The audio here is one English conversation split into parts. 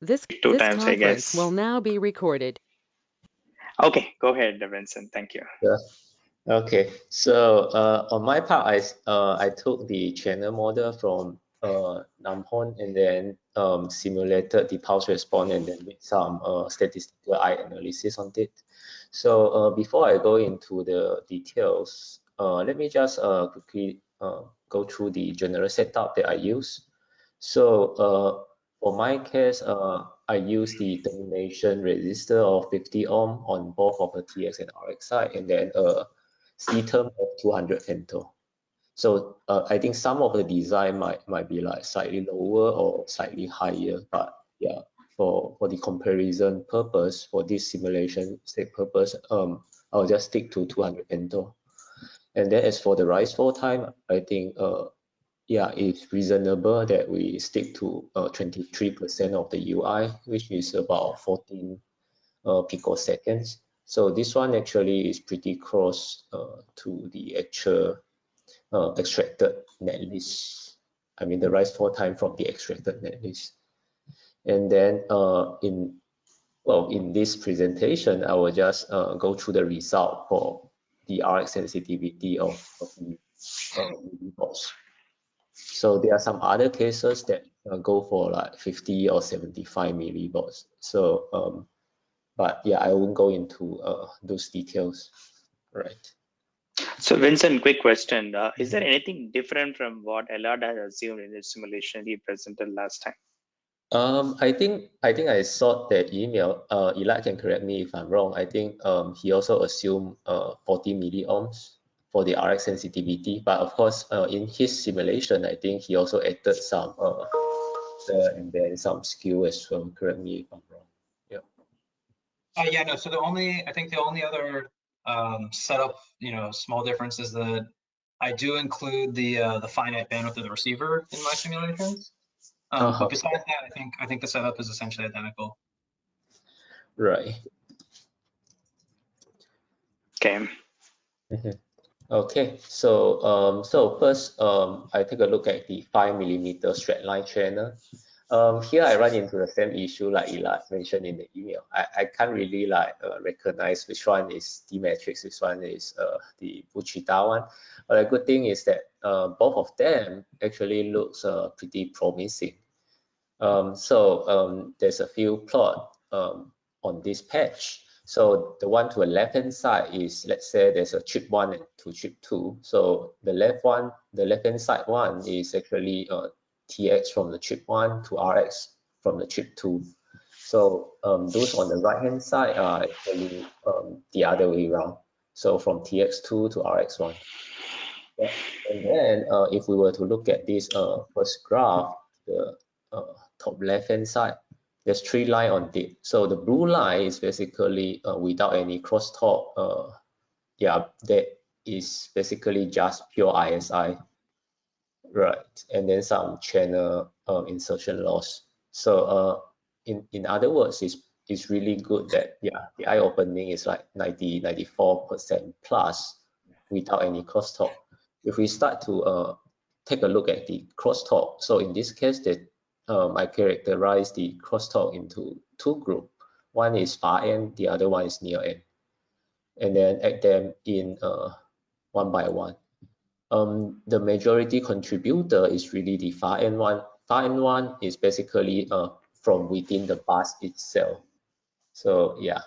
This conference will now be recorded. Okay, go ahead, Vincent. Thank you. Yeah. Okay. So on my part, I took the channel model from Namhon and then simulated the pulse response and then did some statistical eye analysis on it. So before I go into the details, let me just quickly go through the general setup that I use. So for my case, I use the termination resistor of 50 ohm on both of the TX and RX side, and then C term of 200 femto. So I think some of the design might be like slightly lower or slightly higher, but yeah, for the comparison purpose, for this simulation state purpose, I'll just stick to 200 femto. And then as for the rise fall time, I think yeah, it's reasonable that we stick to 23% of the UI, which is about 14 picoseconds. So this one actually is pretty close to the actual extracted netlist. I mean the rise fall time from the extracted netlist. And then in this presentation, I will just go through the result for the RX sensitivity of the millivolts. So there are some other cases that go for like 50 or 75 millivolts. So, but yeah, I won't go into those details, right? So Vincent, quick question. Is there anything different from what Elad has assumed in his simulation he presented last time? I think I saw that email. Elad can correct me if I'm wrong. I think he also assumed 40 milliohms for the RX sensitivity, but of course in his simulation, I think he also added some and then some skew as well. Correct me if I'm wrong. Yeah. Yeah, no. So I think the only other setup, small difference is that I do include the finite bandwidth of the receiver in my simulations. But besides that, I think the setup is essentially identical. Right. Okay. Okay. So first I take a look at the 5mm straight line channel. Here I run into the same issue like Elad mentioned in the email. I can't really like recognize which one is the matrix, which one is the Buchita one. But the good thing is that both of them actually looks pretty promising. There's a few plot on this patch. So the one to the left hand side is, let's say there's a chip 1 and chip 2. So the left hand side one is actually TX from the chip 1 to RX from the chip 2. So those on the right hand side are actually the other way around. So from TX2 to RX1. Yeah. And then if we were to look at this first graph, the top left hand side, there's 3 lines on it. So the blue line is basically without any crosstalk. Yeah, that is basically just pure ISI, right? And then some channel insertion loss. So in other words, it's really good that yeah, the eye opening is like 94% plus without any crosstalk. If we start to take a look at the crosstalk, so in this case, that I characterize the crosstalk into 2 groups. One is far end, the other one is near end, and then add them in one by one. The majority contributor is really the far end one. Far end one is basically from within the bus itself. So yeah,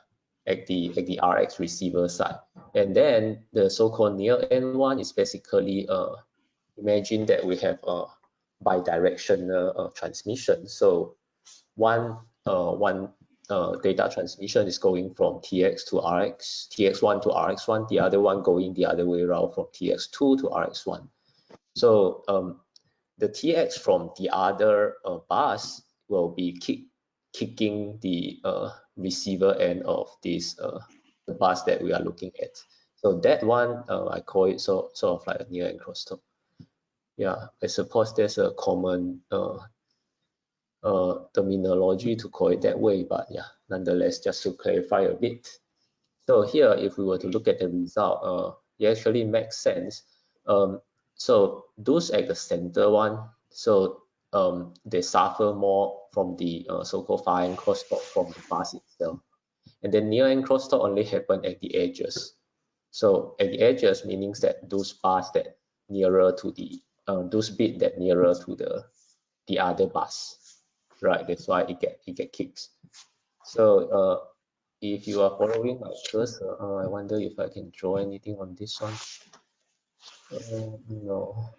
at the RX receiver side, and then the so-called near end one is basically imagine that we have a bidirectional transmission. So one data transmission is going from TX to RX, TX1 to RX1, the other one going the other way around from TX2 to RX1. So the TX from the other bus will be kicking the receiver end of this the bus that we are looking at. So that one I call it sort of like a near end crosstalk. Yeah, I suppose there's a common terminology to call it that way, but yeah, nonetheless, just to clarify a bit. So here, if we were to look at the result, it actually makes sense. So those at the center one, so they suffer more from the so-called far end crosstalk from the bus itself. And then near end crosstalk only happen at the edges. So at the edges meaning that those bus that nearer to the those bit that nearer to the other bus, right? That's why it get kicks. So if you are following my cursor, I wonder if I can draw anything on this one. No,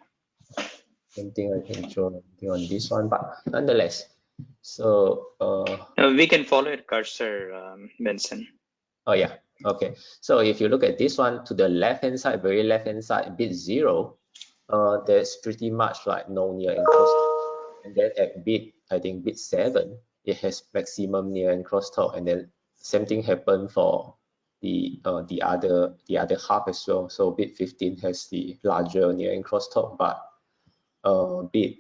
don't think I can draw anything on this one, but nonetheless. So we can follow your cursor, Vincent. Oh yeah, okay. So if you look at this one to the left hand side, very left hand side, bit 0, there's pretty much like no near end crosstalk. And then at bit, I think bit 7, it has maximum near end crosstalk, and then same thing happened for the other half as well. So bit 15 has the larger near end crosstalk, but bit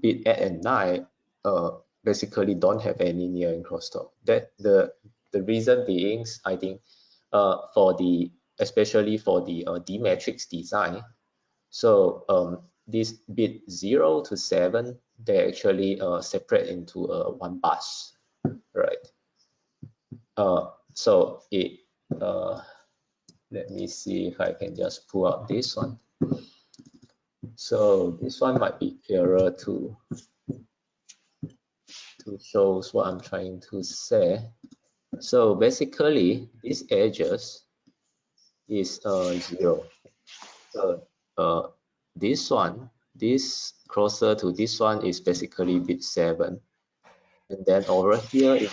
8 and 9 basically don't have any near end crosstalk. That the reason being, I think, especially for the D matrix design. So this bit 0 to 7, they actually separate into one bus, right? So it let me see if I can just pull out this one. So this one might be clearer to shows what I'm trying to say. So basically, these edges is 0. So this closer to this one is basically bit 7, and then over here is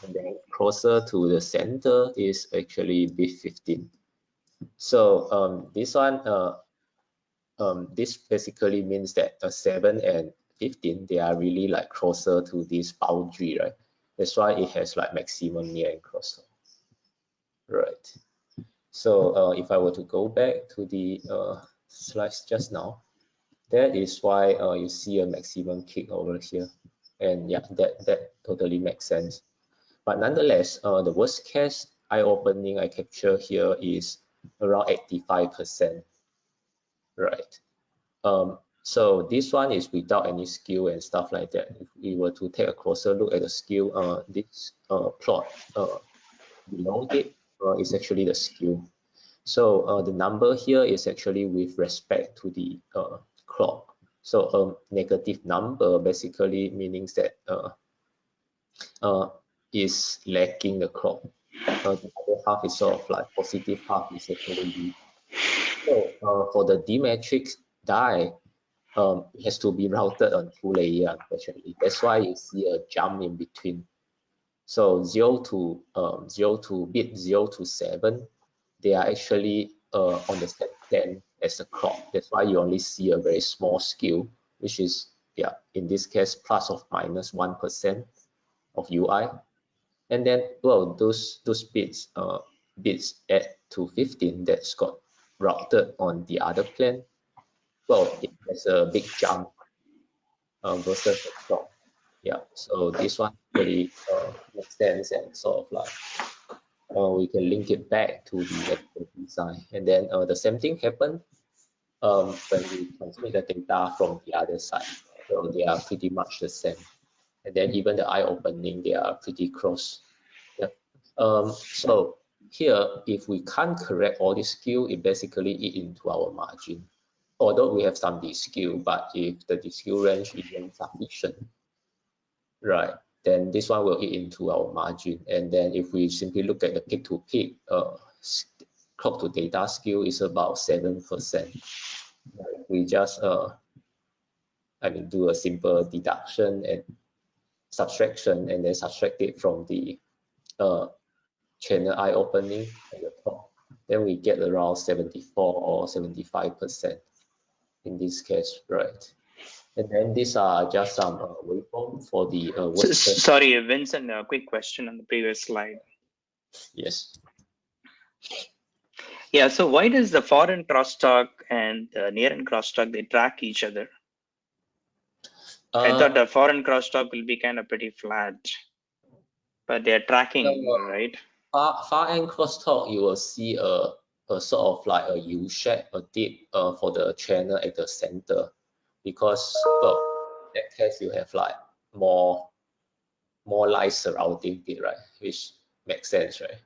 and then closer to the center is actually bit 15. So this one this basically means that 7 and 15, they are really like closer to this boundary, right? That's why it has like maximum near end crosstalk, right? So if I were to go back to the slides just now, that is why you see a maximum kick over here, and yeah, that totally makes sense. But nonetheless, the worst case eye opening I capture here is around 85%, right? So this one is without any skew and stuff like that. If we were to take a closer look at the skew, this plot below it is actually the skew. So the number here is actually with respect to the clock. So negative number basically meaning that is lacking the clock. The other half is sort of like positive half is actually weak. So for the D matrix die, it has to be routed on 2 layers, unfortunately. That's why you see a jump in between. So 0 to bit 0 to 7, they are actually on the same plane as the clock. That's why you only see a very small skew, which is, yeah, in this case, plus or minus 1% of UI. And then, well, those bits add to 15 that's got routed on the other plane. Well, it has a big jump versus the clock. Yeah, so this one really makes sense and sort of like we can link it back to the actual design. And then the same thing happened when we transmit the data from the other side. So they are pretty much the same. And then even the eye opening, they are pretty close. Yeah. So here, if we can't correct all this skew, it basically eat into our margin. Although we have some deskew, but if the deskew range isn't sufficient, right, then this one will eat into our margin. And then if we simply look at the peak to peak, clock to data skew is about 7%. We just do a simple deduction and subtraction, and then subtract it from the channel eye opening at the top, then we get around 74 or 75% in this case, right? And then these are just some waveform for the Sorry, Vincent, a quick question on the previous slide. Yes. Yeah, so why does the foreign crosstalk and the near end crosstalk, they track each other? I thought the foreign crosstalk will be kind of pretty flat, but they're tracking, right? Far end crosstalk, you will see a sort of like a U shape, a dip for the channel at the center. because, well, in that case you have like more light surrounding it, right? Which makes sense, right?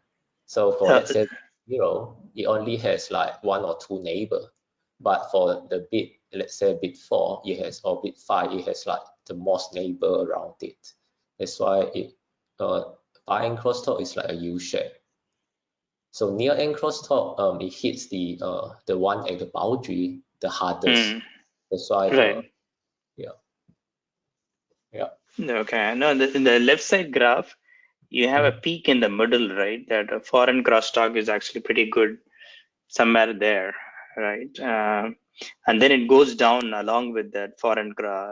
So for let's say 0, it only has like 1 or 2 neighbor, but for the bit, let's say bit 4, it has, or bit 5, it has like the most neighbor around it. That's why it far end crosstalk is like a U shape. So near end crosstalk, it hits the one at the boundary the hardest. That's why right. Yeah. Okay. No, in the left side graph, you have a peak in the middle, right? That a foreign crosstalk is actually pretty good somewhere there, right? And then it goes down along with that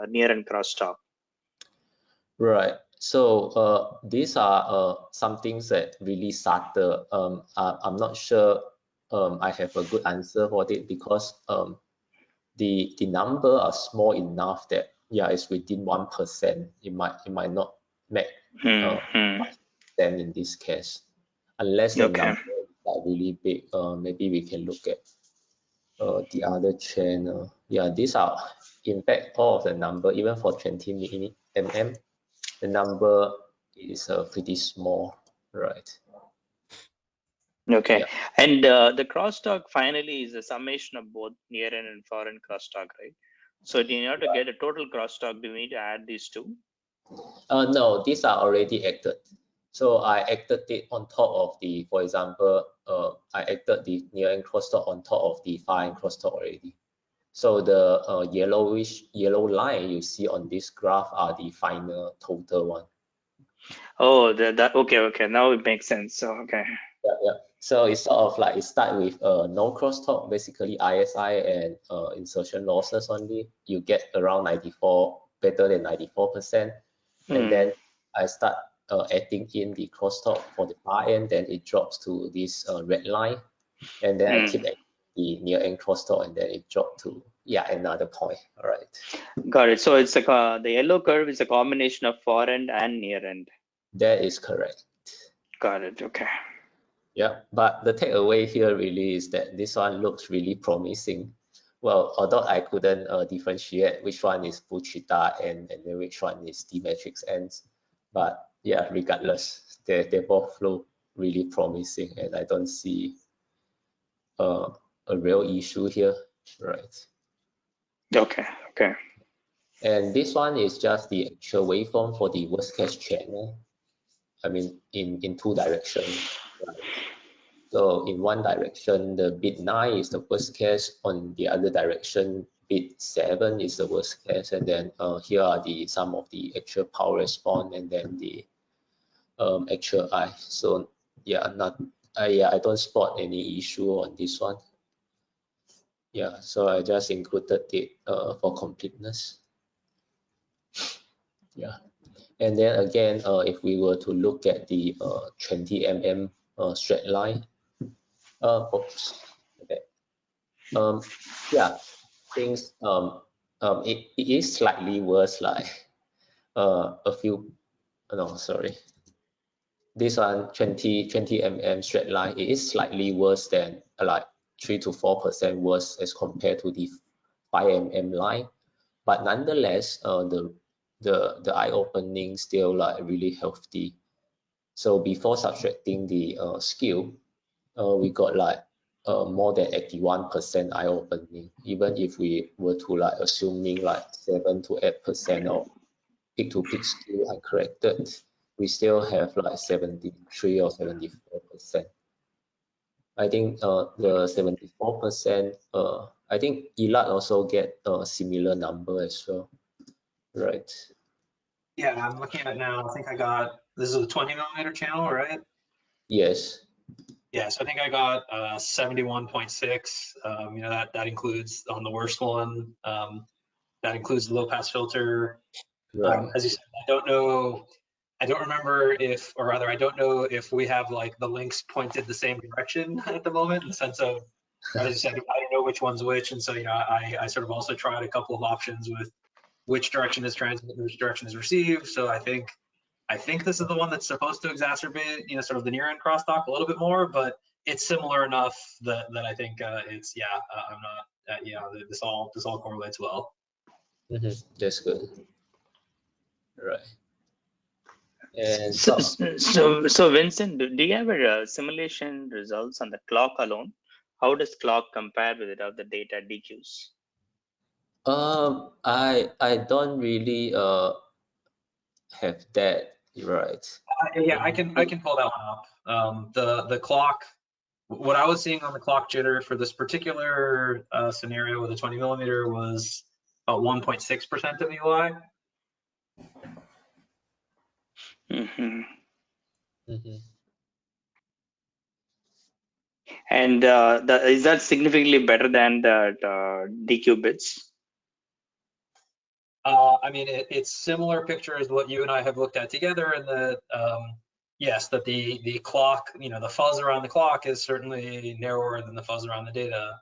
near end crosstalk. Right. So these are some things that really subtle. I'm not sure I have a good answer for it, because the number are small enough that it's within 1%. It might not make much sense in this case, unless the Okay. number is like really big. Maybe we can look at the other channel. Yeah, these are in fact all of the number, even for 20 mm. The number is pretty small, right? Okay. Yeah. And the crosstalk finally is a summation of both near end and far end crosstalk, right? So in order to get a total crosstalk, do we need to add these two? No, these are already acted. So I acted it on top of the, for example, I acted the near end crosstalk on top of the far end crosstalk already. So the yellow line you see on this graph are the final total one. Oh, that okay. Now it makes sense. So okay. Yeah. So it's sort of like it start with no crosstalk, basically ISI and insertion losses only. You get around 94, better than 94%, and then I start adding in the crosstalk for the far end. Then it drops to this red line, and then I keep adding the near end crosstalk, and then it dropped to another point. All right. Got it. So it's the yellow curve is a combination of far end and near end. That is correct. Got it. Okay. Yeah, but the takeaway here really is that this one looks really promising. Well, although I couldn't differentiate which one is full cheetah and then which one is D matrix ends, but yeah, regardless, they both look really promising, and I don't see a real issue here, right? Okay. And this one is just the actual waveform for the worst case channel. I mean, in two directions. Right? So in one direction, the bit 9 is the worst case. On the other direction, bit 7 is the worst case. And then here are some of the actual power response, and then the actual I. So I don't spot any issue on this one. Yeah, so I just included it for completeness. Yeah, and then again, if we were to look at the 20 mm straight line, oops, okay. Things it is slightly worse, like a few, no, sorry, this one 20 mm straight line, it is slightly worse than like 3 to 4% worse as compared to the 5 mm line, but nonetheless the eye opening still like really healthy. So before subtracting the skew, we got like more than 81% eye opening. Even if we were to like assuming like 7 to 8% of peak to peak skew uncorrected, we still have like 73 or 74%. I think the 74%, I think Elad also get a similar number as well, right? Yeah, I'm looking at it now. I think I got, this is a 20 millimeter channel, right? Yes. Yeah, so I think I got 71.6. That includes on the worst one. That includes the low pass filter. Right. As you said, I don't know if we have like the links pointed the same direction at the moment, in the sense of, as you said, I don't know which one's which. And so, I sort of also tried a couple of options with which direction is transmitted, which direction is received. So I think this is the one that's supposed to exacerbate, sort of the near end crosstalk a little bit more, but it's similar enough that I think I'm not, this all correlates well. That's good. Right. And so Vincent, do you have a simulation results on the clock alone? How does clock compare with without the data DQs? I don't really have that, right? Yeah, I can pull that one up. The clock, what I was seeing on the clock jitter for this particular scenario with a 20 millimeter was about 1.6% of UI. And is that significantly better than the DQ bits? I mean, it's similar picture as what you and I have looked at together, and that yes, that the clock, the fuzz around the clock is certainly narrower than the fuzz around the data.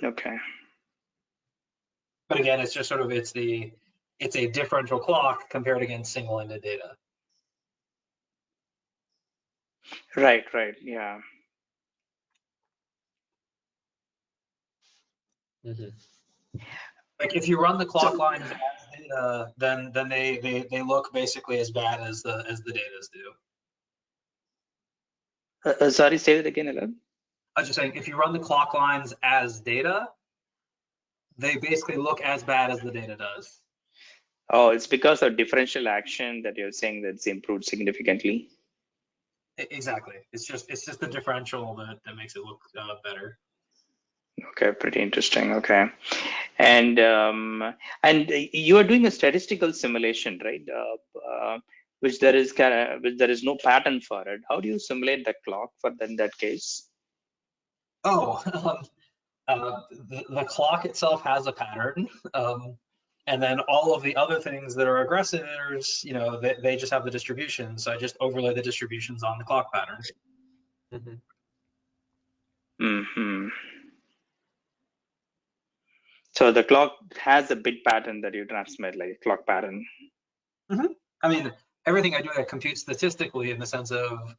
Okay. But again, it's just sort of it's a differential clock compared against single-ended data. Right. Yeah. Like if you run the clock lines as data, then they look basically as bad as the datas do. Sorry, say it again, Alan. I was just saying, if you run the clock lines as data, they basically look as bad as the data does. Oh, it's because of differential action that you're saying that's improved significantly. Exactly. It's just the differential that makes it look better. Okay, pretty interesting. Okay, and you are doing a statistical simulation, right? Which there is no pattern for it. How do you simulate the clock for in that case? Oh, the clock itself has a pattern, and then all of the other things that are aggressors, they just have the distribution. So I just overlay the distributions on the clock pattern. So the clock has a bit pattern that you transmit, like a clock pattern. I mean, everything I do, I compute statistically in the sense of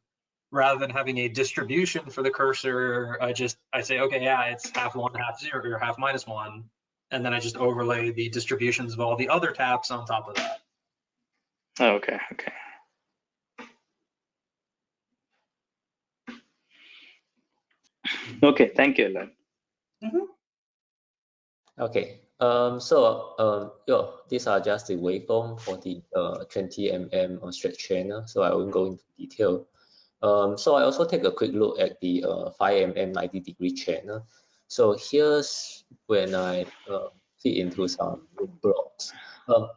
rather than having a distribution for the cursor, I say, okay, yeah, it's half 1, half 0, or half -1, and then I just overlay the distributions of all the other taps on top of that. Oh, okay. Okay, thank you, Alan. Okay. These are just the waveform for the 20 mm stretch channel, so I won't go into detail. So I also take a quick look at the 5 mm 90-degree channel. So here's when I fit into some blocks.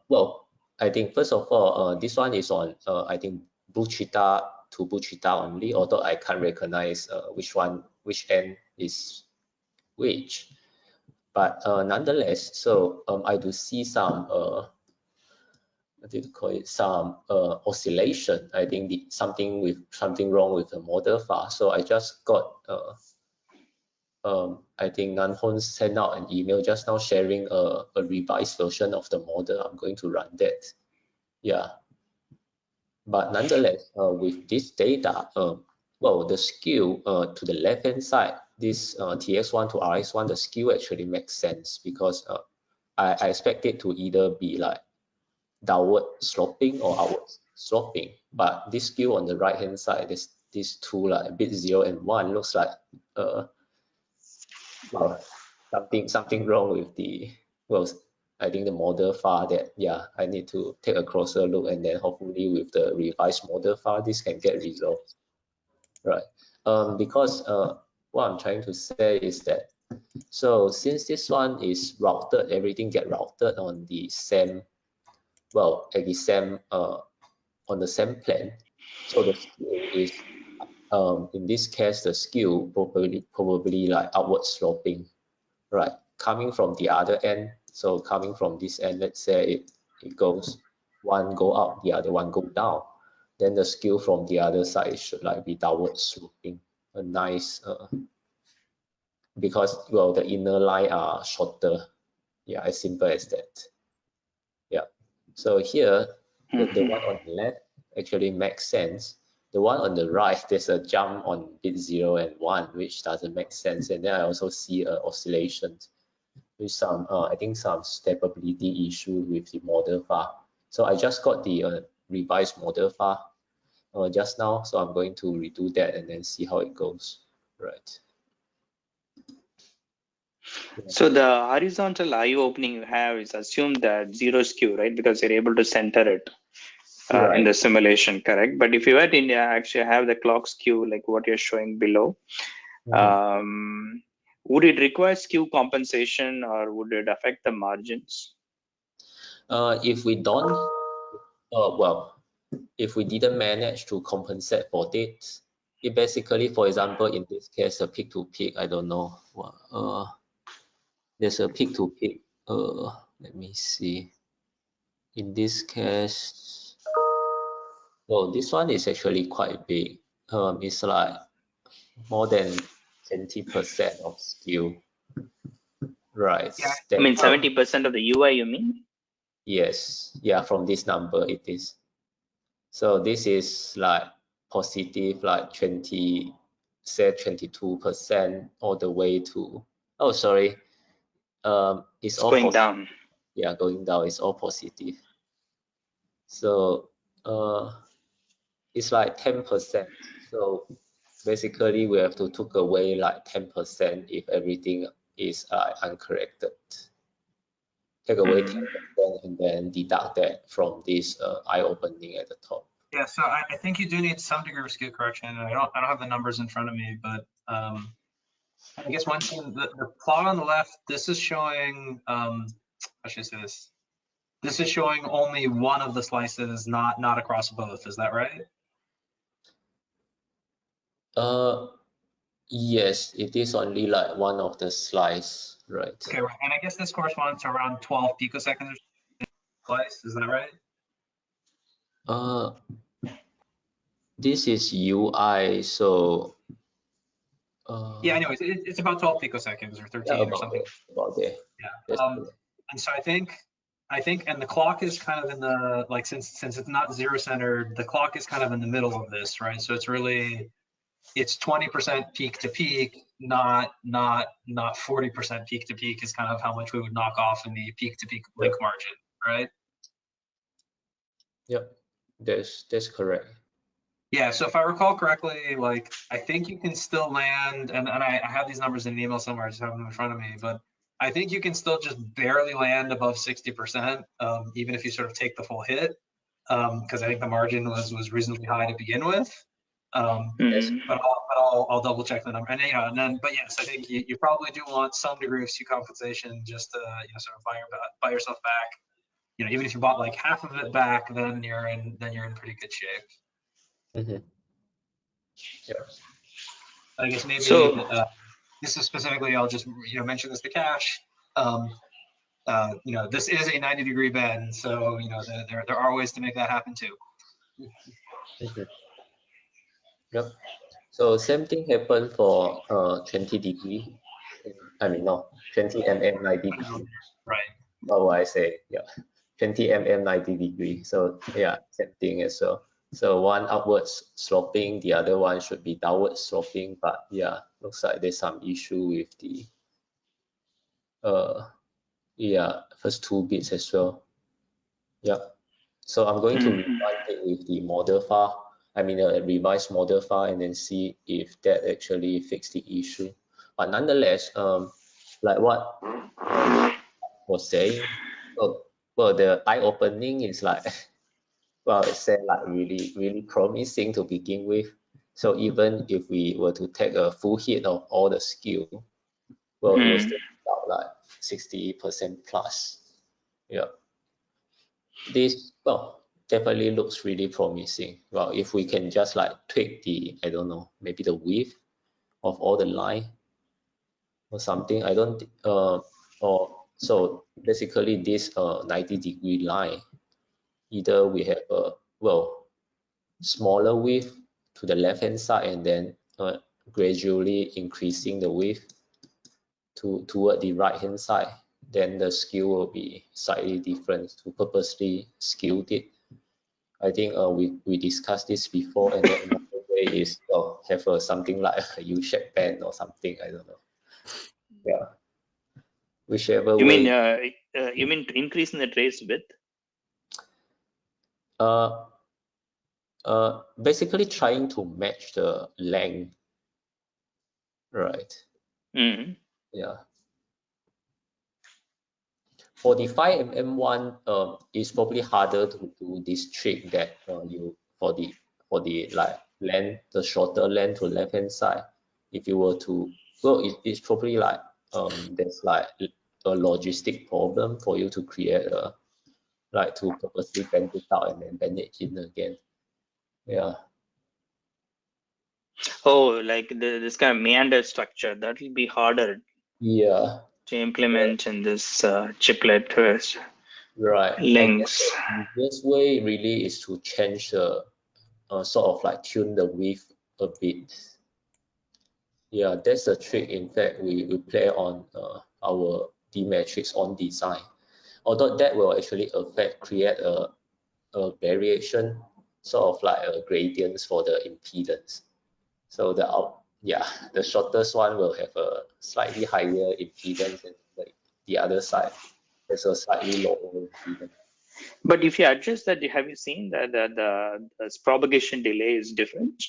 Well, I think first of all, this one is on I think Buchita to Buchita only, although I can't recognize which end is which. But nonetheless, so I do see some what do you call it? Some oscillation. I think something wrong with the model file. So I just got I think Nanhon sent out an email just now sharing a revised version of the model. I'm going to run that. Yeah. But nonetheless, with this data, well, the skew to the left-hand side, this TX1 to RX1, the skew actually makes sense because I expect it to either be like downward sloping or upward sloping. But this skew on the right-hand side, these two, like bit 0 and 1, looks like well, something wrong with the, well, I think the model file that, yeah, I need to take a closer look, and then hopefully with the revised model file, this can get resolved, right? Because what I'm trying to say is that, so since this one is routed, everything get routed on the same, well, at the same, on the same plane. So the skew is, in this case, the skew probably like upward sloping, right? Coming from the other end, so coming from this end, let's say it goes, one go up, the other one go down, then the skew from the other side should like be downward sloping, a nice, because, well, the inner line are shorter. Yeah, as simple as that. Yeah. So here, the one on the left actually makes sense. The one on the right, there's a jump on bit 0 and 1, which doesn't make sense. And then I also see oscillations. with some I think some stability issue with the model file. So I just got the revised model file just now, so I'm going to redo that and then see how it goes. Right. So the horizontal IO opening you have is assumed that zero skew, right? Because you're able to center it in the simulation, correct? But if you at India actually have the clock skew like what you're showing below, would it require skew compensation or would it affect the margins? If we don't, well, if we didn't manage to compensate for it, it basically, for example, in this case, a peak to peak, I don't know, there's a peak to peak. Let me see. In this case, well, this one is actually quite big. It's like more than 20% of skew. Right. Yeah. I mean, 70% of the UI, you mean? Yes. Yeah, from this number it is. So this is like positive, like 20, say 22% all the way to, oh, sorry. It's all going down. Yeah, going down. It's all positive. So it's like 10%. So basically we have to take away like 10% if everything is uncorrected. Take away 10% and then deduct that from this eye opening at the top. Yeah, so I think you do need some degree of skew correction. I don't have the numbers in front of me, but I guess one thing, the plot on the left, this is showing, how should I say this? This is showing only one of the slices, not across both. Is that right? Yes, it is only like one of the slice, right? Okay, right. And I guess this corresponds to around 12 picoseconds slice. Is that right? This is UI, so yeah. Anyways, it's about 12 picoseconds or 13 or something. About there. Yeah. And so I think, and the clock is kind of in the, like, since it's not zero centered, the clock is kind of in the middle of this, right? So it's really, it's 20% peak to peak, not 40% peak to peak is kind of how much we would knock off in the peak to peak link margin, right? Yep, that's correct. Yeah, so if I recall correctly, like, I think you can still land, and I have these numbers in an email somewhere, I just have them in front of me, but I think you can still just barely land above 60%, even if you sort of take the full hit, because I think the margin was reasonably high to begin with. But I'll double check the number. And but yes, I think you probably do want some degree of skew compensation just to sort of buy yourself back. Even if you bought like half of it back, then you're in pretty good shape. Yeah. I guess maybe so, this is specifically, I'll just mention this to Cash. This is a 90-degree bend, so there are ways to make that happen too. Yep. So same thing happened for 20 degree. I mean, no, 20 mm 90 degree. Right. What would I say? Yeah, 20 mm 90 degree. So yeah, same thing as well. So one upwards sloping, the other one should be downward sloping. But yeah, looks like there's some issue with the first two bits as well. Yeah. So I'm going to revise it with the model file. I mean, a revised model file, and then see if that actually fixed the issue. But nonetheless, like what was saying, well, the eye opening is like, well, it said like really promising to begin with. So even if we were to take a full hit of all the skew, well, it was still about like 60% plus. Yeah. This, well, definitely looks really promising. Well, if we can just like tweak the, I don't know, maybe the width of all the line or something. I don't, or so basically this 90-degree line, either we have a, well, smaller width to the left hand side and then gradually increasing the width toward the right hand side, then the skew will be slightly different to purposely skew it. I think we discussed this before, and then another way is have something like a U-shaped band or something. I don't know. Yeah. whichever You way. You mean increasing the trace width? Basically trying to match the length, right? Mm-hmm. Yeah. For the 5mm one, it's probably harder to do this trick that for the like length, the shorter length to left hand side. If you were to, well, it's probably like there's like a logistic problem for you to create a, like to purposely bend it out and then bend it in again. Yeah. Oh, like this kind of meander structure, that will be harder Yeah. to implement in this chiplet Right. And then links. the easiest way really is to change the sort of like tune the width a bit. Yeah, that's the trick. In fact, we play on our D matrix on design. Although that will actually create a variation, sort of like a gradients for the impedance. So the shortest one will have a slightly higher impedance, and the other side there's a slightly lower impedance. But if you adjust that, have you seen that the propagation delay is different?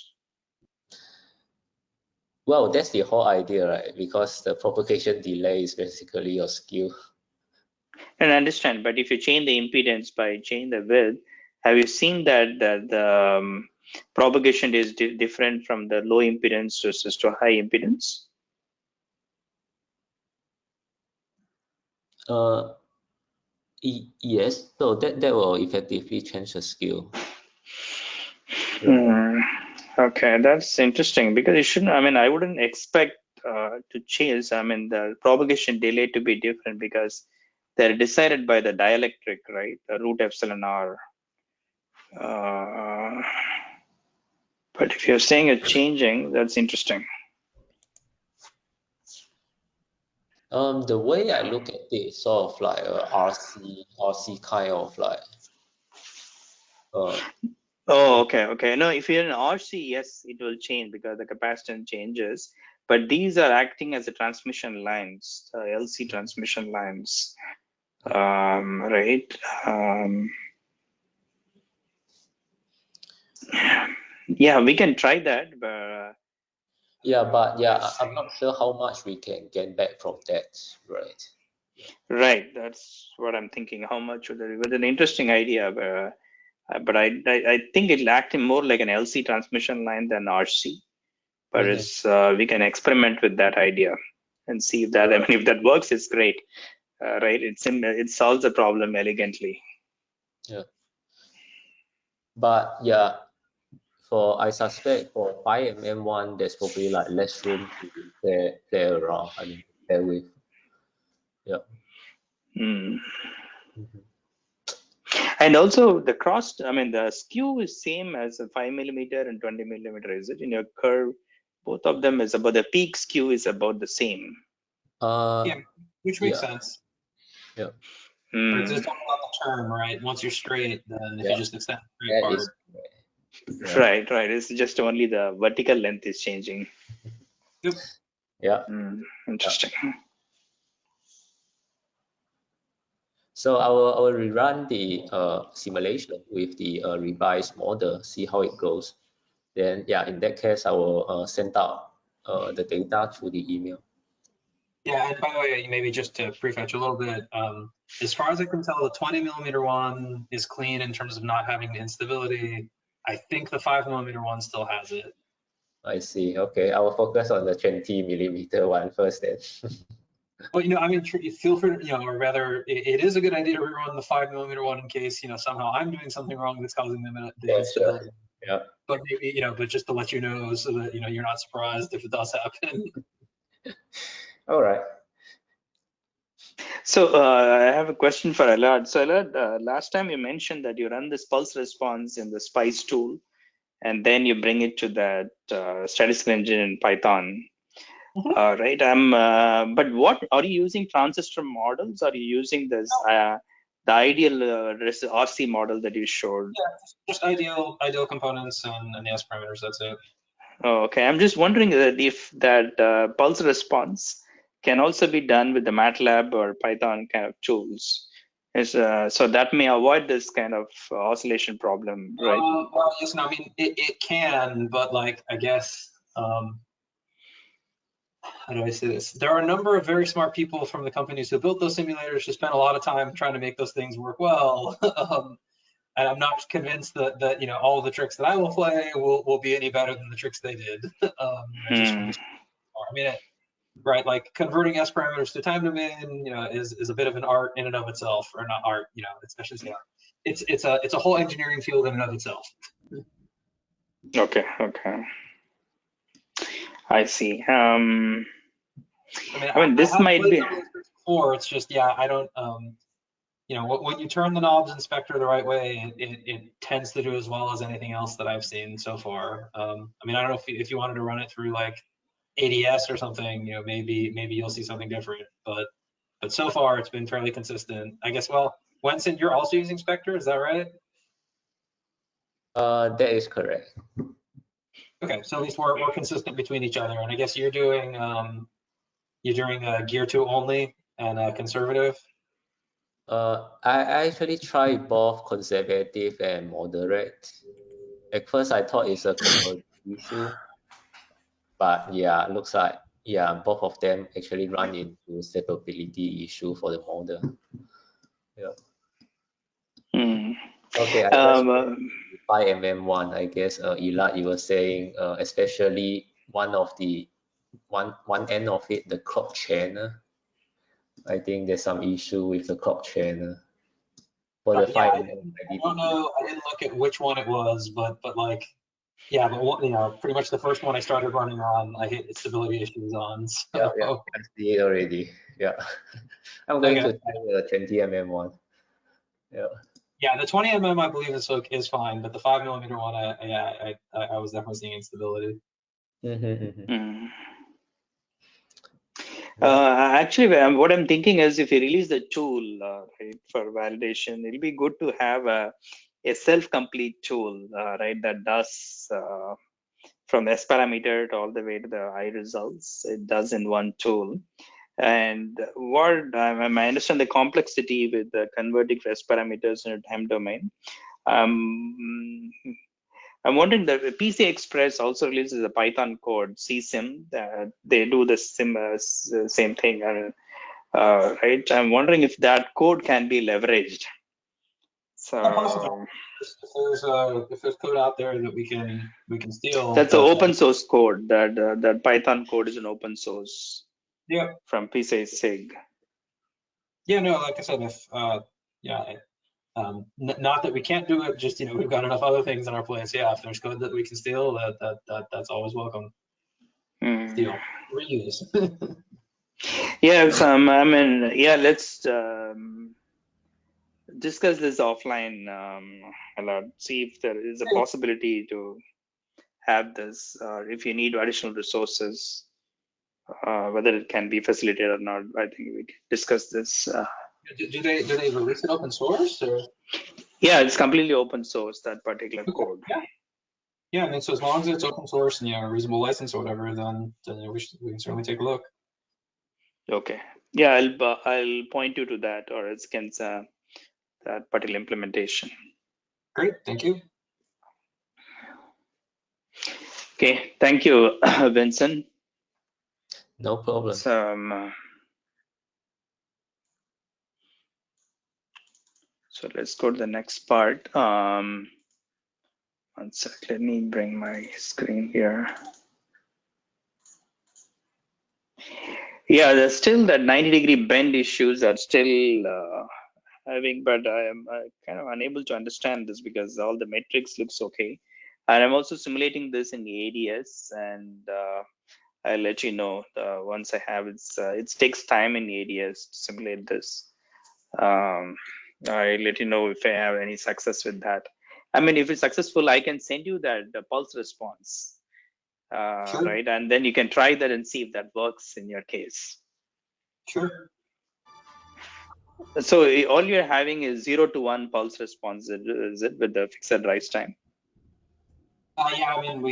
Well, that's the whole idea, right? Because the propagation delay is basically your skew. And I understand, but if you change the impedance by changing the width, have you seen that the propagation is different from the low impedance to high impedance? Yes, so that will effectively change the skew. Okay, that's interesting because it shouldn't. I mean, I wouldn't expect to change. I mean, the propagation delay to be different because they're decided by the dielectric, right? The root epsilon r. But if you're saying it's changing, that's interesting. The way I look at it is sort of like a RC kind of like. Oh, okay. No, if you're in RC, yes, it will change because the capacitance changes. But these are acting as a transmission lines, LC transmission lines, right? Yeah, we can try that, but I'm not sure how much we can get back from that, right? right, that's what I'm thinking. How much would it, with an interesting idea, but I think it'll act more like an LC transmission line than RC. But it's we can experiment with that idea and see if that. I mean, if that works, it's great, right? It solves the problem elegantly. Yeah. But yeah, I suspect for 5mm one, there's probably like less room to play around. I mean, play with. Yeah. And also the cross, I mean, the skew is same as a 5mm and 20mm, is it? In your curve, both of them is about the peak skew is about the same. Yeah, which makes sense. Yeah. But it's just talking about the term, right? Once you're straight, then if you just extend the straight part. Right. It's just only the vertical length is changing. Yep. Yeah. Interesting. So I will rerun the simulation with the revised model, see how it goes. Then yeah, in that case, I will send out the data through the email. Yeah, and by the way, maybe just to prefetch a little bit, as far as I can tell, the 20mm one is clean in terms of not having the instability. I think the 5mm one still has it. I see. Okay, I will focus on the 20mm one first then. Well, I mean, feel free to, or rather, it is a good idea to rerun the 5mm one in case, somehow I'm doing something wrong that's causing the instability. Sure. Yeah. But maybe, but just to let you know so that, you're not surprised if it does happen. All right. So I have a question for Alad. So Alad, last time you mentioned that you run this pulse response in the SPICE tool, and then you bring it to that statistical engine in Python. Right. But what are you using? Transistor models? Are you using this the ideal RC model that you showed? Yeah, just ideal components and the S parameters. That's it. Oh, okay. I'm just wondering that if that pulse response can also be done with the MATLAB or Python kind of tools. So that may avoid this kind of oscillation problem, right? Well, yes, no, I mean, it can, but like, I guess, how do I say this? There are a number of very smart people from the companies who built those simulators who spent a lot of time trying to make those things work well. And I'm not convinced that you know, all the tricks that I will play will be any better than the tricks they did. Just from this, I mean, right, like converting S parameters to time domain, you know, is a bit of an art in and of itself, or not art, you know, I should say art. It's a whole engineering field in and of itself. Okay. I see. I mean, This I have might played be. some of those tricks before. It's just, yeah, I don't. You know, when you turn the knobs in Spectre the right way, it tends to do as well as anything else that I've seen so far. I mean, I don't know if you wanted to run it through like ADS or something, you know, maybe you'll see something different. But so far, it's been fairly consistent. I guess. Well, Wenson, you're also using Spectre, is that right? That is correct. Okay, so at least we're consistent between each other. And I guess you're doing Gear 2 only and conservative. I actually tried both conservative and moderate. At first, I thought it's a conversion issue, but yeah, looks like both of them actually run into stability issue for the model. Yeah. Okay, I just 5mm1. I guess Elad, you were saying especially one end of it, the clock channel. I think there's some issue with the clock channel. For the Yeah, 5mm, I don't know. I didn't look at which one it was, but like, yeah, but you know, pretty much the first one I started running on, I hit stability issues on. So. Yeah, I see it already. Yeah, I'm going to try the 20mm1. Yeah. Yeah, the 20mm I believe is fine, but the 5mm one, I was definitely seeing instability. Actually, what I'm thinking is if you release the tool right, for validation, it'll be good to have a self-complete tool, right, that does from S parameter to all the way to the I results. It does in one tool. And what I understand the complexity with the converting S parameters in a time domain. I'm wondering that PC Express also releases a Python code, CSIM. They do the same thing, right? I'm wondering if that code can be leveraged. So if there's code out there that we can steal. That's an open source code. That Python code is an open source. Yeah. From PC SIG. Yeah, no, like I said, not that we can't do it, just, you know, we've got enough other things on our plates. Yeah, if there's code that we can steal, that's always welcome. Steal, reuse. Yeah, I mean, yeah, let's discuss this offline. See if there is a possibility to have this, or if you need additional resources, whether it can be facilitated or not. I think we can discuss this. Do they release it open source or? Yeah, it's completely open source, that particular code. Yeah, I mean, so as long as it's open source and, you know, a reasonable license or whatever, then we can certainly take a look. Okay. Yeah, I'll point you to that, or it's that particular implementation. Great, thank you. Okay, thank you, Vincent. No problem. So let's go to the next part. One sec, let me bring my screen here. Yeah, there's still that 90-degree bend issues are still having, but I am kind of unable to understand this because all the metrics looks okay. And I'm also simulating this in the ADS, and I'll let you know once I have it. It takes time in the ADS to simulate this. I'll let you know if I have any success with that. I mean, if it's successful, I can send you the pulse response, sure. Right? And then you can try that and see if that works in your case. Sure. So all you're having is 0 to 1 pulse response, is it, with the fixed rise time? Yeah, I mean,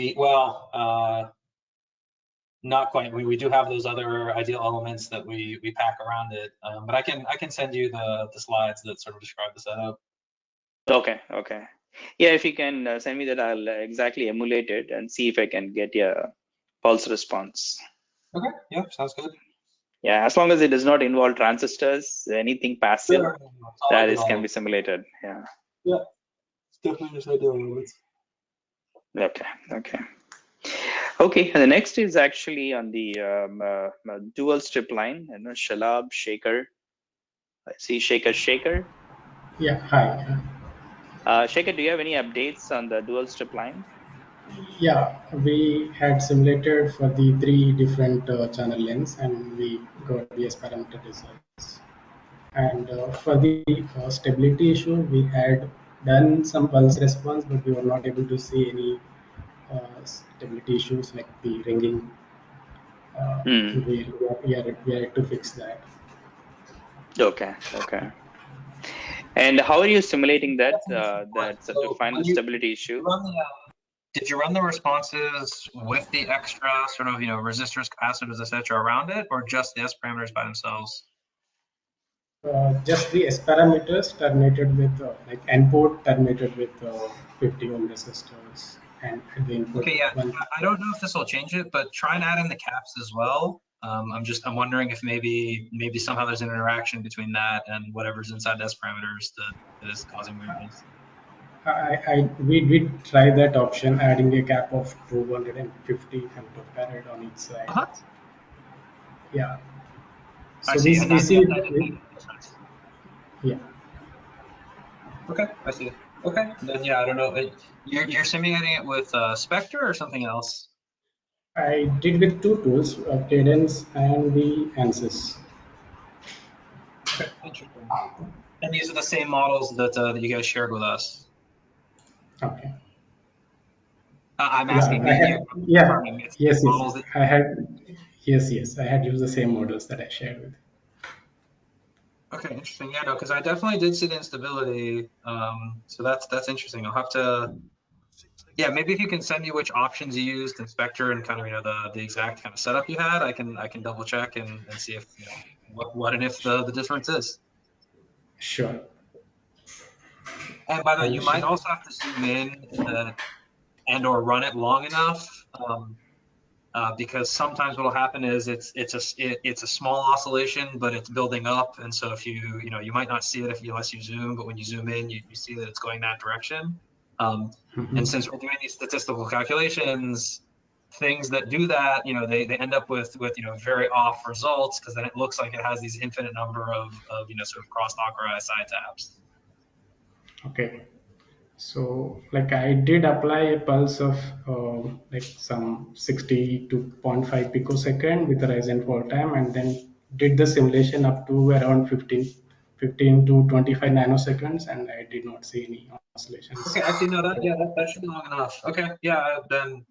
not quite. We do have those other ideal elements that we pack around it, but I can send you the slides that sort of describe the setup. Okay, okay. Yeah, if you can send me that, I'll exactly emulate it and see if I can get a pulse response. Okay, yeah, sounds good. Yeah, as long as it does not involve transistors, anything passive, Sure. that is can be simulated. Yeah. Yeah, it's definitely just ideal elements. Okay, okay. Okay, and the next is actually on the dual strip line. You know, Shalab, Shaker. I see Shaker, Shaker. Yeah, hi. Shaker, do you have any updates on the dual strip line? Yeah, we had simulated for the three different channel lengths and we got the S parameter results. And for the stability issue, we had done some pulse response, but we were not able to see any stability issues like the ringing. Hmm. We are yet to fix that. Okay, okay. And how are you simulating that? To So find the when you stability issue? run the, did you run the responses with the extra sort of resistors, capacitors, etc. around it, or just the S parameters by themselves? Just the S parameters terminated with like N port terminated with 50 ohm resistors and the input Okay, yeah, one. I don't know if this will change it, but try and add in the caps as well. I'm wondering if maybe somehow there's an interaction between that and whatever's inside the S parameters that is causing weirdness. We did try that option, adding a cap of 250 femtofarad on each side. Yeah. I So see, and we that see, didn't make any difference. yeah. Okay, I see. Okay, then yeah, I don't know. You're simulating it with Spectre or something else? I did with two tools, Cadence and the ANSYS. Okay, interesting. And these are the same models that you guys shared with us. Okay. I'm Yeah, asking I you. had, yeah, Confirming it's yes, yes. models that. I had, yes. I had used the same models that I shared with. Okay, interesting. Yeah, no, because I definitely did see the instability. So that's interesting. I'll have to. Yeah, maybe if you can send me which options you used in Spectre and kind of the exact kind of setup you had, I can double check and see if what and if the difference is. Sure. And by the way, I will you might share. also have to zoom in and or run it long enough. Because sometimes what will happen is it's a small oscillation, but it's building up, and so if you might not see it unless you zoom, but when you zoom in, you see that it's going that direction. And since we're doing these statistical calculations, things that do that, they end up with very off results because then it looks like it has these infinite number of sort of crosstalk or SI tabs. Okay. So, like I did apply a pulse of like some 60 to 0.5 picosecond with the rise and fall time, and then did the simulation up to around 15 to 25 nanoseconds, and I did not see any oscillations. Okay, actually, no, that should be long enough. Okay, yeah, then,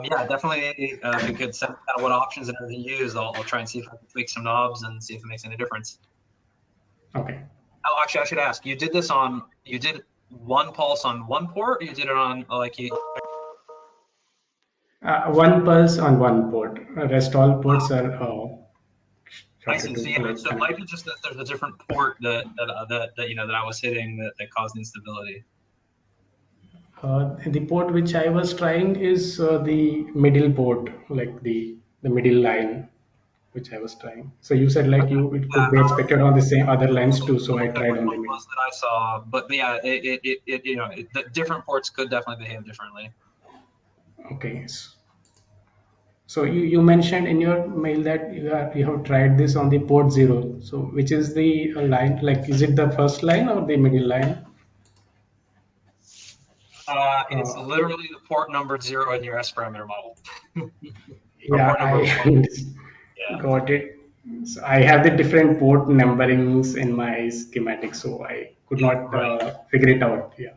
yeah, definitely, if you could send out what options and everything you use, I'll try and see if I can tweak some knobs and see if it makes any difference. Okay. Oh, actually, I should ask, you did one pulse on one port, or you did it on, like, One pulse on one port. Rest all ports are I see, so yeah, like so it might be just that there's a different port that I was hitting that caused instability. the port which I was trying is the middle port, like the middle line, which I was trying. So you said like it Yeah, could be expected on the same other lines too. So I double check tried which on the one it middle. was that I saw, but yeah, the different ports could definitely behave differently. Okay. So you mentioned in your mail that you have tried this on the port 0. So which is the line? Like is it the first line or the middle line? It's literally the port number 0 in your S parameter model. Or Yeah, port number 1. Yeah. got it. So I have the different port numberings in my schematic, so I could not Right. figure it out. Yeah,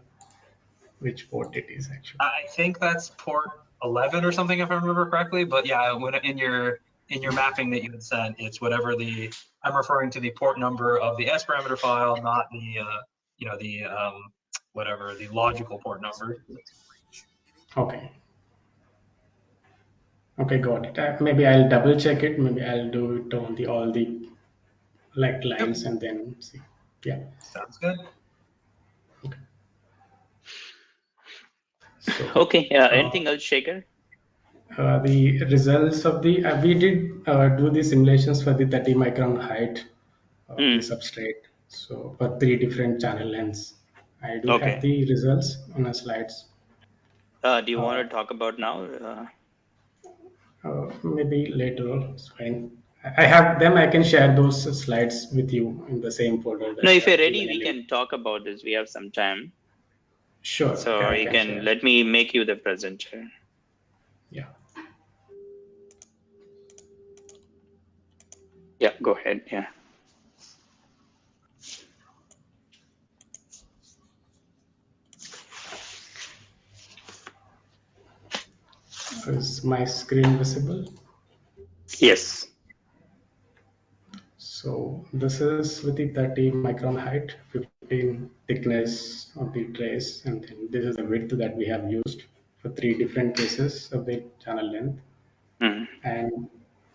which port it is actually. I think that's port 11 or something, if I remember correctly. But yeah, when in your mapping that you had sent, it's whatever I'm referring to the port number of the S parameter file, not the whatever the logical port number. Okay. Okay, got it. Maybe I'll double check it. Maybe I'll do it on all the lines and then see. Yeah. Sounds good. So Okay. Anything else, Shaker? the results of the we did do the simulations for the 30 micron height of the substrate. So for 3 different channel lengths, I do have Okay. the results on the slides. Do you want to talk about now? Maybe later on, it's fine. I have them. I can share those slides with you in the same folder No, that you if you're have ready, given we anyway. can talk about this. We have some time. Sure, So I you can can share. let me make you the presenter. Yeah. Yeah, go ahead. Yeah. Is my screen visible? Yes. So this is with the 30 micron height, 15 thickness of the trace, and then this is the width that we have used for 3 different cases of the channel length. Mm. And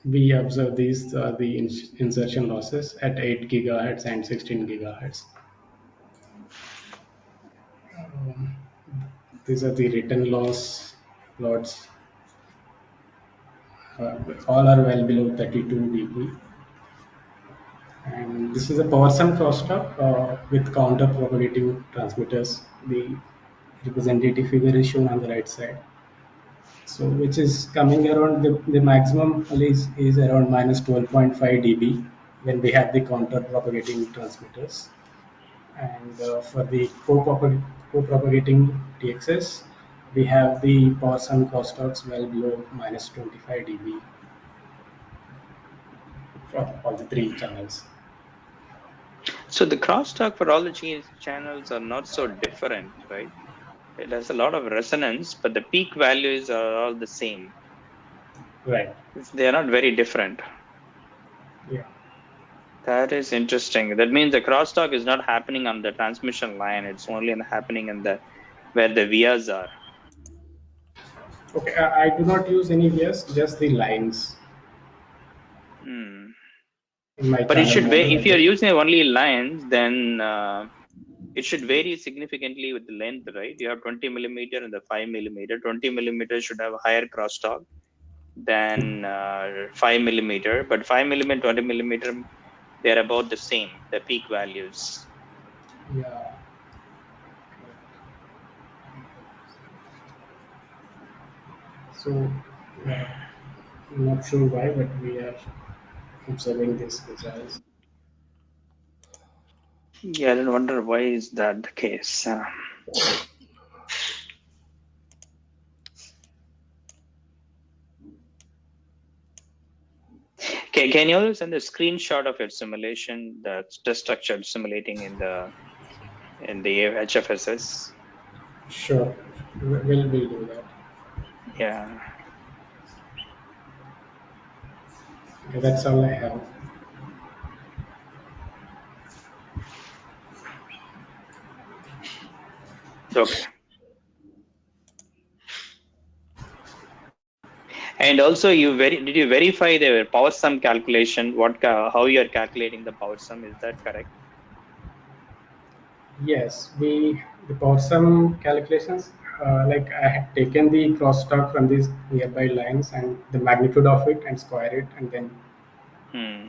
we observe these the insertion losses at 8 gigahertz and 16 gigahertz. These are the written loss plots. All are well below 32 dB. And this is a power sum crosstalk with counter propagating transmitters. The representative figure is shown on the right side. So which is coming around the maximum is around minus 12.5 dB when we have the counter propagating transmitters. And for the co-propagating TXS, we have the power sum crosstalks well below minus 25 dB for all the 3 channels. So the crosstalk for all the channels are not so different, right? It has a lot of resonance, but the peak values are all the same. Right. They are not very different. Yeah. That is interesting. That means the crosstalk is not happening on the transmission line. It's only happening in the where the vias are. Okay, I do not use any vias, just the lines Hmm. in my But it channel should model. vary. If you're using only lines, then it should vary significantly with the length, right? You have 20 millimeter and the 5 millimeter. 20 millimeter should have a higher crosstalk than 5 millimeter, but 5 millimeter, 20 millimeter, they're about the same, the peak values. Yeah. So, I'm not sure why, but we are observing these results. Yeah, I don't wonder why is that the case. Okay, can you also send a screenshot of your simulation, the test structure simulating in the HFSS? Sure, we'll do that. Yeah. Okay, that's all I have. Okay. And also, did you verify the power sum calculation? How you are calculating the power sum? Is that correct? Yes, the power sum calculations. Like I had taken the crosstalk from these nearby lines and the magnitude of it and square it and then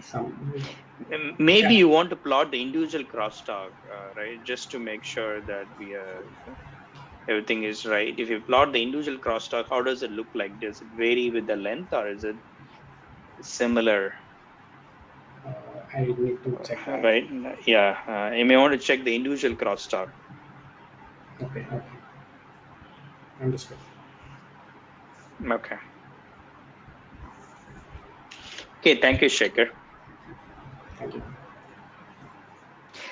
some. Maybe Yeah. you want to plot the individual crosstalk, right? Just to make sure that everything is right. If you plot the individual crosstalk, how does it look like? Does it vary with the length, or is it similar? I need to check that. Right? Yeah. You may want to check the individual crosstalk. Okay. Understood. Okay. Okay. Thank you, Shaker. Thank you.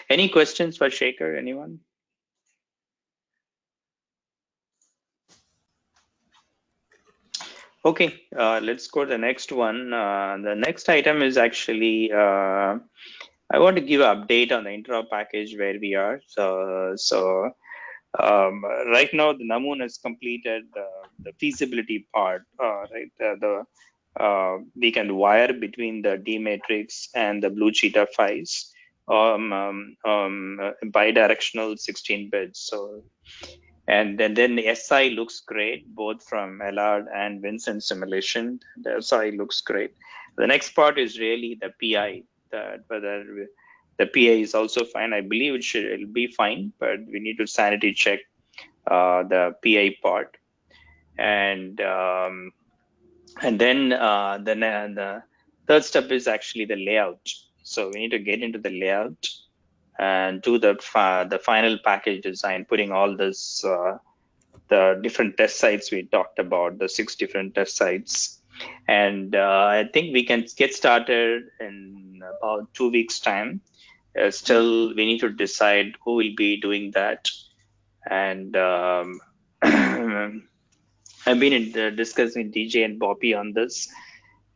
Any questions for Shaker? Anyone? Okay, let's go to the next one. The next item is actually, I want to give an update on the interop package where we are. So right now the Namoon has completed feasibility part, right? We can wire between the D matrix and the blue cheetah files, bidirectional 16 bits. So, and then the SI looks great, both from Allard and Vincent simulation. The SI looks great. The next part is really the PI, that whether the PI is also fine. I believe it'll be fine, but we need to sanity check the PI part. And then the third step is actually the layout. So we need to get into the layout and do the final package design, putting all this the different test sites we talked about, the 6 different test sites. And I think we can get started in about 2 weeks' time. Still, we need to decide who will be doing that. And I've been discussing with DJ and Bobby on this,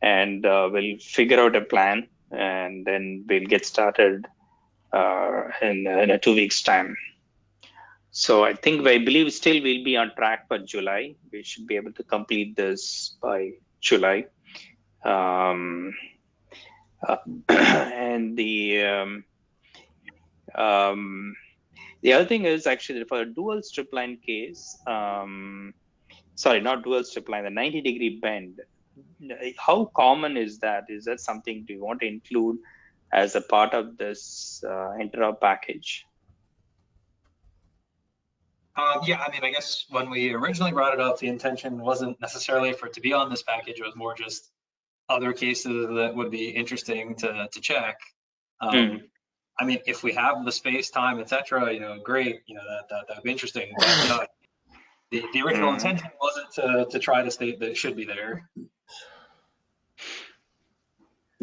and we'll figure out a plan, and then we'll get started in a 2 weeks' time. So I believe still we'll be on track for July. We should be able to complete this by July. And the other thing is actually for a dual stripline case, sorry, not dual stripline, the 90-degree bend. How common is that? Is that something do you want to include as a part of this interop package? Yeah, I mean, I guess when we originally brought it up, the intention wasn't necessarily for it to be on this package. It was more just other cases that would be interesting to check. I mean, if we have the space, time, etc., great, that would be interesting. But no, the original intention wasn't to try to state that it should be there.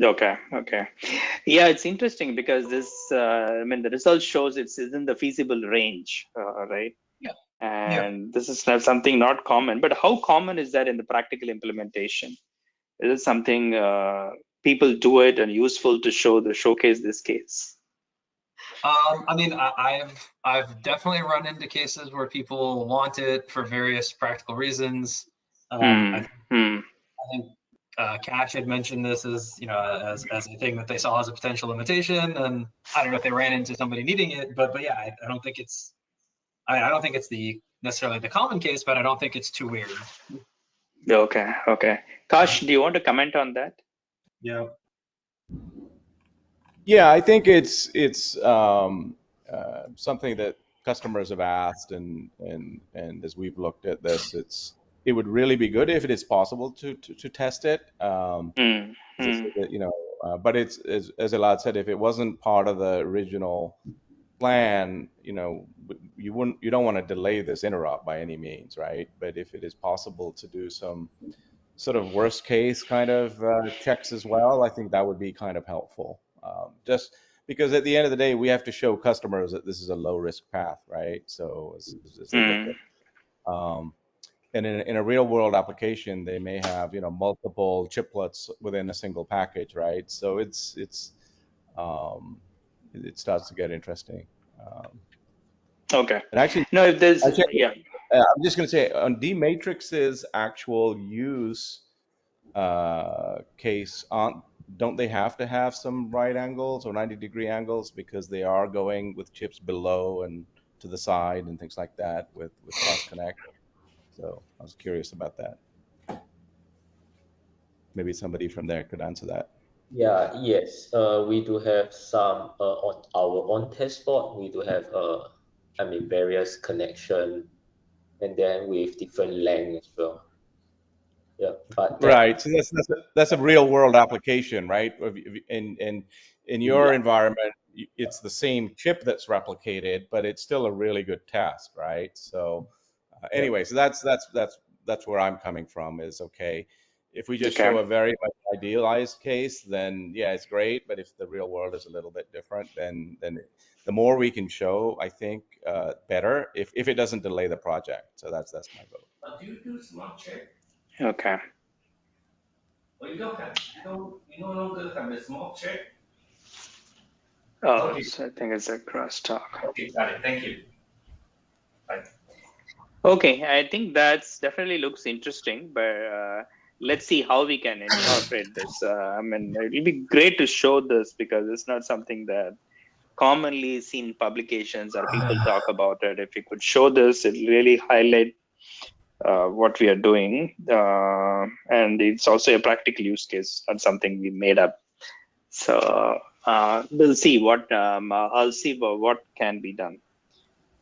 Okay. Yeah, it's interesting because this, I mean, the result shows it's in the feasible range, right? Yeah. And this is something not common, but how common is that in the practical implementation? Is it something people do it and useful to showcase this case? I mean, I've definitely run into cases where people want it for various practical reasons. I think Cash had mentioned this as as a thing that they saw as a potential limitation, and I don't know if they ran into somebody needing it, but yeah, I don't think it's necessarily the common case, but I don't think it's too weird. Okay. Kash, do you want to comment on that? Yeah. Yeah, I think it's something that customers have asked, and as we've looked at this, it would really be good if it is possible to test it. But it's as Elad said, if it wasn't part of the original plan, you don't want to delay this interop by any means, right? But if it is possible to do some sort of worst case kind of checks as well, I think that would be kind of helpful. Just because at the end of the day, we have to show customers that this is a low risk path, right? So as they look at, and in a real world application, they may have multiple chiplets within a single package, right? So it starts to get interesting. Okay. And actually, no, if there's I'm just going to say on D matrix's actual use case, don't they have to have some right angles or 90-degree angles because they are going with chips below and to the side and things like that with cross connect? So I was curious about that. Maybe somebody from there could answer that. Yeah, yes, we do have some on our own test board. We do have various connection, and then with different length as well. Yeah, but right. So that's a real world application, right? In your environment, it's the same chip that's replicated, but it's still a really good task, right? So anyway, so that's where I'm coming from. Is okay. If we just show a very much idealized case, then yeah, it's great. But if the real world is a little bit different, then the more we can show, I think, better. If it doesn't delay the project, so that's my vote. Do you do smart check? Okay. Well, you no longer have the smart check. Oh, okay. So I think it's a crosstalk. Okay, got it. Thank you. Bye. Okay, I think that's definitely looks interesting, but let's see how we can incorporate this. I mean, it'll be great to show this because it's not something that commonly seen in publications or people talk about it. If we could show this, it really highlight what we are doing, and it's also a practical use case, not something we made up. So we'll see what I'll see what can be done.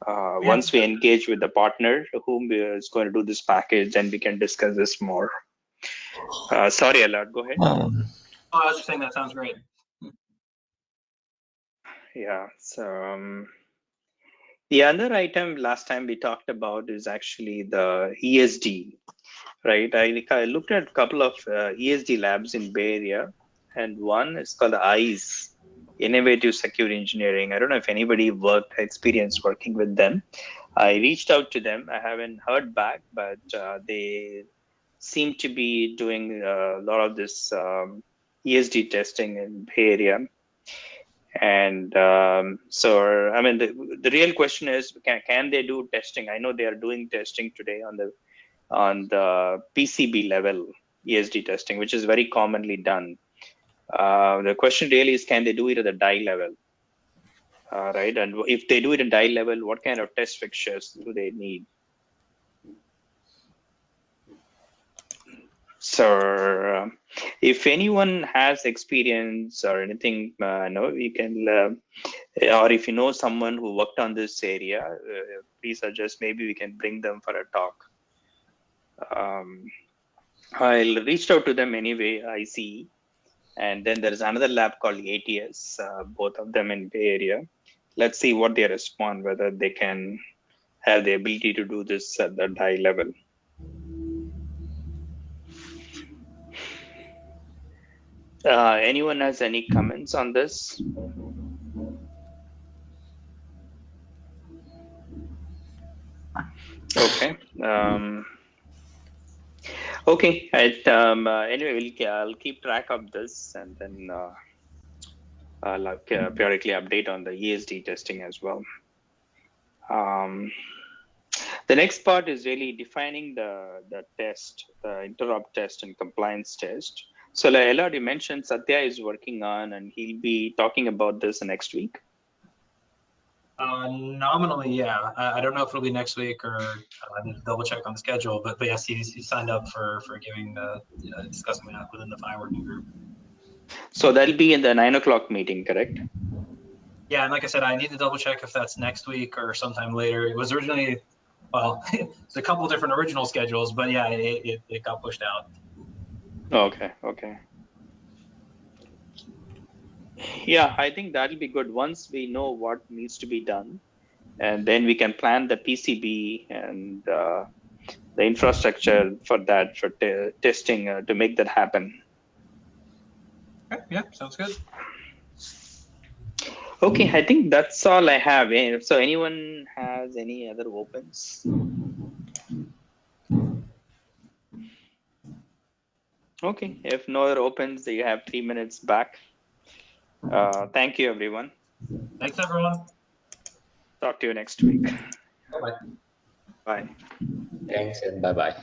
Once we engage with the partner whom is going to do this package, then we can discuss this more. Sorry, Alad, go ahead. Oh, I was just saying that sounds great. Yeah, so the other item last time we talked about is actually the ESD, right? I looked at a couple of ESD labs in Bay Area, and one is called ICE, Innovative Secure Engineering. I don't know if anybody experienced working with them. I reached out to them. I haven't heard back, but they seem to be doing a lot of this ESD testing in Bay Area. And so, I mean, the real question is, can they do testing? I know they are doing testing today on the PCB level ESD testing, which is very commonly done. The question really is, can they do it at the die level? Right? And if they do it at die level, what kind of test fixtures do they need? So if anyone has experience or anything, you can, or if you know someone who worked on this area, please suggest maybe we can bring them for a talk. I'll reach out to them anyway, I see. And then there's another lab called ATS, both of them in Bay Area. Let's see what they respond, whether they can have the ability to do this at the die level. Anyone has any comments on this? Okay. Okay. Anyway, I'll keep track of this, and then I'll periodically update on the ESD testing as well. The next part is really defining the test, the interrupt test and compliance test. So like Elad, you mentioned Satya is working on, and he'll be talking about this next week. Nominally, yeah. I don't know if it'll be next week, or I need to double check on the schedule. But yes, he signed up for giving discussing that within the FI working group. So that'll be in the 9 o'clock meeting, correct? Yeah, and like I said, I need to double check if that's next week or sometime later. It was originally, well, it's a couple of different original schedules, but yeah, it got pushed out. Okay. Yeah, I think that'll be good once we know what needs to be done, and then we can plan the PCB and the infrastructure for that, for testing to make that happen. Okay, yeah, sounds good. Okay, I think that's all I have. So anyone has any other opens? Okay, if no other opens, you have 3 minutes back. Thank you, everyone. Thanks, everyone. Talk to you next week. Bye-bye. Bye. Thanks and bye-bye.